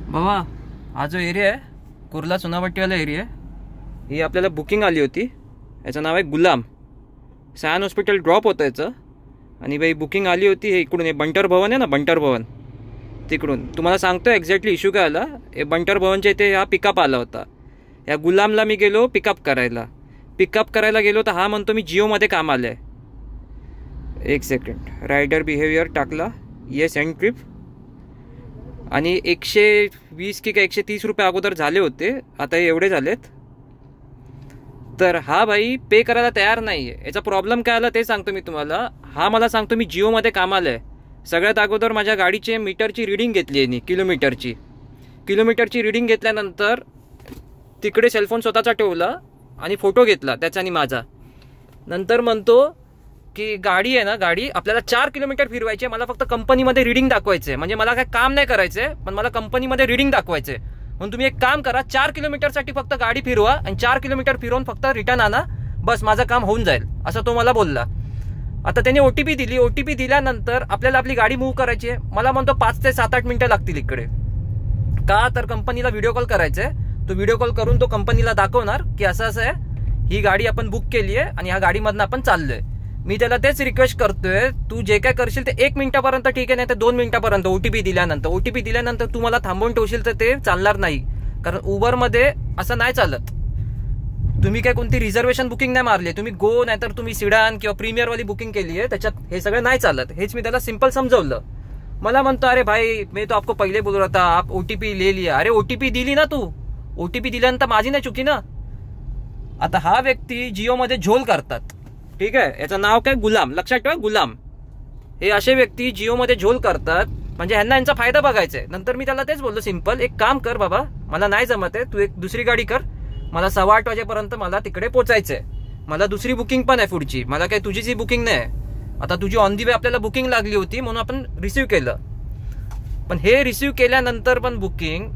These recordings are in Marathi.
बाबा हा जो एरिया आहे कुर्ला चुनाभट्टीवाला एरिया आहे, ही आपल्याला बुकिंग आली होती. याचं नाव आहे गुलाम. सायन हॉस्पिटल ड्रॉप होतं याचं. आणि बाई बुकिंग आली होती हे इकडून, हे बंटर भवन आहे ना, बंटर भवन तिकडून. तुम्हाला सांगतो एक्झॅक्टली इश्यू काय आला. हे बंटर भवनच्या इथे हा पिकअप आला होता. या गुलामला मी गेलो पिकअप करायला गेलो तर हा म्हणतो मी जिओमध्ये काम आलं आहे. एक सेकंड, रायडर बिहेवियर टाकला, येस एंड ट्रिप. आणि 120 की 130 रुपये अगोदर झाले होते, आता एवढे झालेत. तर हा भाई पे करायला तयार नाही आहे. याचा प्रॉब्लेम काय आला ते सांगतो मी तुम्हाला. हा मला सांगतो मी जिओमध्ये कामाला आहे. सगळ्यात अगोदर माझ्या गाडीचे मीटरची रिडिंग घेतली आहे, किलोमीटरची रिडिंग घेतल्यानंतर तिकडे सेलफोन स्वतःचा ठेवला आणि फोटो घेतला त्याचा आणि माझा. नंतर म्हणतो की गाडी आहे ना, गाडी आपल्याला 4 किलोमीटर फिरवायची आहे, मला फक्त कंपनीमध्ये रिडिंग दाखवायचं आहे. म्हणजे मला काय काम नाही करायचं आहे, पण मला कंपनीमध्ये रिडिंग दाखवायचं आहे. म्हणून तुम्ही एक काम करा, 4 किलोमीटरसाठी फक्त गाडी फिरवा आणि 4 किलोमीटर फिरवून फक्त रिटर्न आणा, बस माझं काम होऊन जाईल, असं तो मला बोलला. आता त्याने OTP दिली. OTP दिल्यानंतर आपल्याला आपली गाडी मूव्ह करायची आहे. मला म्हणतो 5 ते 7-8 मिनिटं लागतील इकडे. का तर कंपनीला व्हिडिओ कॉल करायचा आहे. तो व्हिडिओ कॉल करून तो कंपनीला दाखवणार की असं असं आहे, ही गाडी आपण बुक केली आहे आणि ह्या गाडीमधनं आपण चाललोय. मी त्याला तेच रिक्वेस्ट करतोय, तू जे काय करशील ते 1 मिनिटापर्यंत ठीक आहे, नाही तर 2 मिनिटापर्यंत. OTP दिल्यानंतर तू मला थांबवून ठेवशील तर ते चालणार नाही. कारण उबरमध्ये असं नाही चालत. तुम्ही काय कोणती रिझर्वेशन बुकिंग नाही मारली, तुम्ही गो नाहीतर तुम्ही सिडान किंवा प्रीमियरवाली बुकिंग केली आहे, त्याच्यात हे सगळं नाही चालत. हेच मी त्याला सिंपल समजवलं. मला म्हणतो अरे भाई मैं तो आपको पहिले बोल रहा था, आप OTP ले लिया. अरे OTP दिली ना तू, OTP दिल्यानंतर माझी नाही चुकी ना. आता हा व्यक्ती जिओमध्ये झोल करतात, ठीक आहे. याचं नाव काय, गुलाम. लक्षात ठेवा, गुलाम. हे असे व्यक्ती जिओमध्ये झोल करतात, म्हणजे ह्यांना यांचा फायदा बघायचा आहे. नंतर मी त्याला तेच बोललो, सिंपल एक काम कर बाबा, मला नाही जमत आहे, तू एक दुसरी गाडी कर, मला 8:15 वाजेपर्यंत मला तिकडे पोचायचंय. मला दुसरी बुकिंग पण आहे पुढची, मला काय तुझीची बुकिंग नाही. आता तुझी ऑन दी वे आपल्याला बुकिंग लागली होती म्हणून आपण रिसिव्ह केलं. पण हे रिसिव्ह केल्यानंतर पण बुकिंग,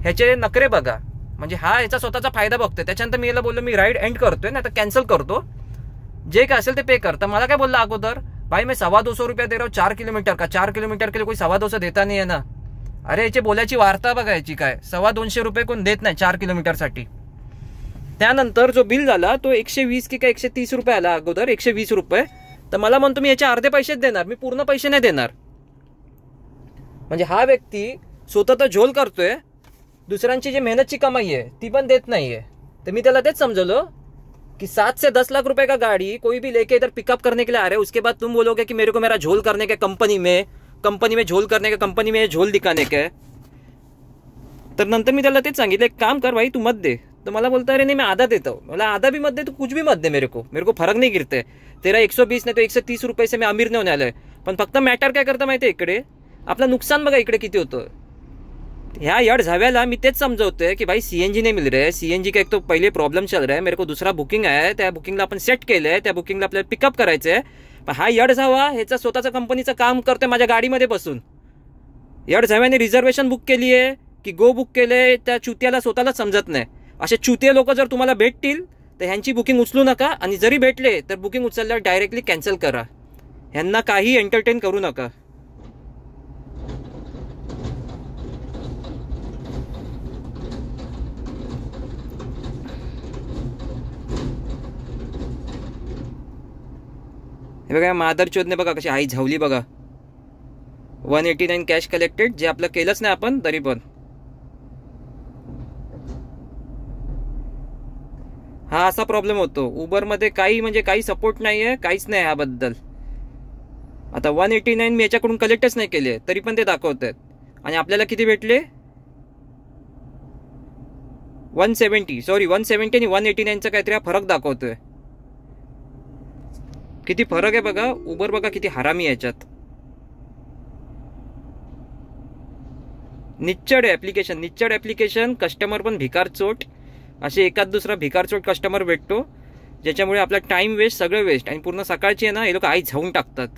ह्याचे नखरे बघा. म्हणजे हा याचा स्वतःचा फायदा बघतोय. त्याच्यानंतर मी याला बोललो मी राईड एंड करतोय, नाही तर कॅन्सल करतो, जे काय असेल ते पे कर. तर मला काय बोलला अगोदर, भाई मैं 250 रुपया दे रहा हूँ 4 किलोमीटर का. 4 किलोमीटर के लिए कोई 250 देता नहीं है ना. अरे याची बोलायची वार्ता बघायची काय. 250 रुपये कोण देत नाही 4 किलोमीटरसाठी. त्यानंतर जो बिल झाला तो 120 की 130 रुपये आला अगोदर, 120 रुपये. तर मला म्हणतो मी याचे अर्धे पैसेच देणार, मी पूर्ण पैसे नाही देणार. म्हणजे हा व्यक्ती स्वतः तर झोल करतोय, दुसऱ्यांची जी मेहनतची कमाई आहे ती पण देत नाहीये. तर मी त्याला तेच समजवलं कि 7 से 10 लाख रुपए का गाड़ी कोई भी लेके इधर पिकअप करने के लिए आ रहे हैं, उसके बाद तुम बोलोगे कि मेरे को मेरा झोल करने के कंपनी में झोल करने का, कंपनी में झोल दिखाने का. तर नंतर मी त्याला तेच सांगितलं, एक काम कर भाई तू मत दे. तो मला बोलता अरे नहीं मैं आधा देता हूँ. मला आधा भी मत दे, तू कुछ भी मत दे, मेरे को फरक नहीं गिरते. तेरा 120 नहीं तो 130 रुपये से मैं अमीर नहीं होने आलोय. पण फक्त मॅटर काय करतं माहिती आहे, इकडे आपलं नुकसान बघा इकडे किती होतं. ह्या यड झाव्याला मी तेच समजवतोय की भाई CNG नहीं मिल रहा है. CNG का एक तो पहिले प्रॉब्लेम चल रहा है, मेरे को दूसरा बुकिंग आहे, त्या बुकिंगला आपण सेट केलंय, त्या बुकिंगला आपल्याला पिकअप करायचं आहे. पण हा यड झावा ह्याचा स्वतःचा कंपनीचं काम करतोय माझ्या गाडीमध्ये बसून. यड झाव्याने रिझर्वेशन बुक केली आहे की गो बुक केलंय, त्या चुत्याला स्वतःलाच समजत नाही. असे चुतिये लोक जर तुम्हाला भेटतील तर ह्यांची बुकिंग उचलू नका, आणि जरी भेटले तर बुकिंग उचलल्यावर डायरेक्टली कॅन्सल करा. ह्यांना काही एंटरटेन करू नका. हे बघा मादर चोदने बघा कशी आई झावली बघा. 189 कॅश कलेक्टेड, जे आपलं केलंच नाही आपण तरी पण. हा असा प्रॉब्लेम होतो उबरमध्ये. काही सपोर्ट नाही आहे, काहीच नाही ह्याबद्दल. आता 189 मी याच्याकडून कलेक्टच नाही केले तरी पण ते दाखवत आहेत. आणि आपल्याला किती भेटले, 170 आणि 189चा काहीतरी हा फरक दाखवतोय. किती फरक आहे बघा. उबर बघा किती हरामी याच्यात. निच्चड ॲप्लिकेशन. कस्टमर पण भिकारचोट. असे एकाच दुसरा भिकारचोट कस्टमर भेटतो, ज्याच्यामुळे आपला टाइम वेस्ट, सगळं वेस्ट. आणि पूर्ण सकाळची आहे ना हे लोक आई झावून टाकतात.